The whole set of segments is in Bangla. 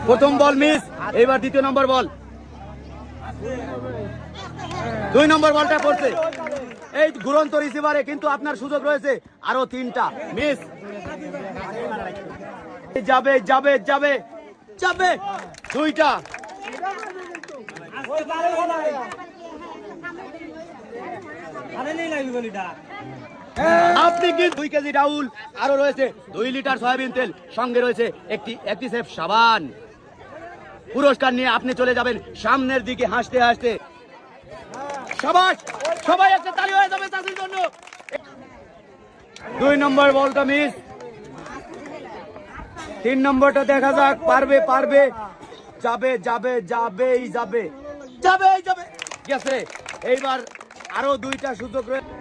প্রথম বল মিস, এইবার দ্বিতীয় নম্বর বল। 2 নম্বর বলটা করছে এই ঘুরন্ত রিসিভারে, কিন্তু আপনার সুযোগ রয়েছে আরো 3টা। মিস, যাবে যাবে যাবে যাবে 2টা। আপনি কি 2 কেজি ডাউল, আরো রয়েছে 2 লিটার সয়াবিন তেল, সঙ্গে রয়েছে একটি সেফ সাবান। পুরস্কার নিয়ে আপনি চলে যাবেন সামনের দিকে হাসতে হাসতে। শাবাশ, সবাই একটা তালি হয়ে যাবে তাদের জন্য। 2 নম্বর বলটা মিস। 3 নম্বরটা দেখা যাক, পারবে পারবে, যাবে যাবে যাবেই যাবে যাবেই যাবে, গেছে। এইবার আরো 2টা সুযোগ রয়েছে।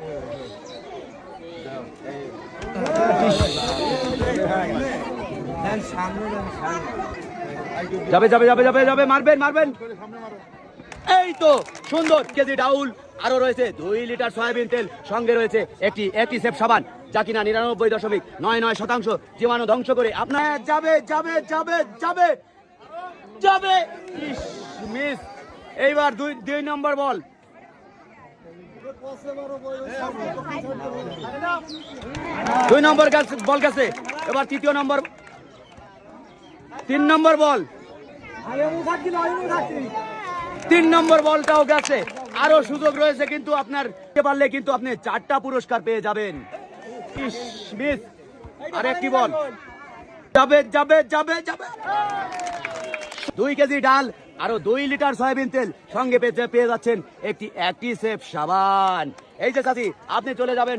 যাবে যাবে যাবে যাবে যাবে, মারবেন মারবেন, এই তো সুন্দর। কেজি ডাউল, আরো রয়েছে 2 লিটার সয়াবিন তেল, সঙ্গে রয়েছে একটি সেফ সাবান, যা কিনা 99.99% জীবাণু ধ্বংস করে আপনার। যাবে যাবে যাবে যাবে যাবে, মিস। এইবার 2 নম্বর বল। 2 নম্বর বল গেছে। এবার 3 নম্বর, 3 নম্বর বল, 3 নম্বর বলটাও গেছে। আরো সুযোগ রয়েছে, কিন্তু আপনার পারলে কিন্তু আপনি 4টা পুরস্কার পেয়ে যাবেন। মিস, আর একটি বল, যাবে যাবে যাবে যাবে। 2 কেজি ডাল, আরো 2 লিটার সয়াবিন তেল, সঙ্গে পেয়ে যাচ্ছেন একটি সেফ সাবান। এই যে চাচি, আপনি চলে যাবেন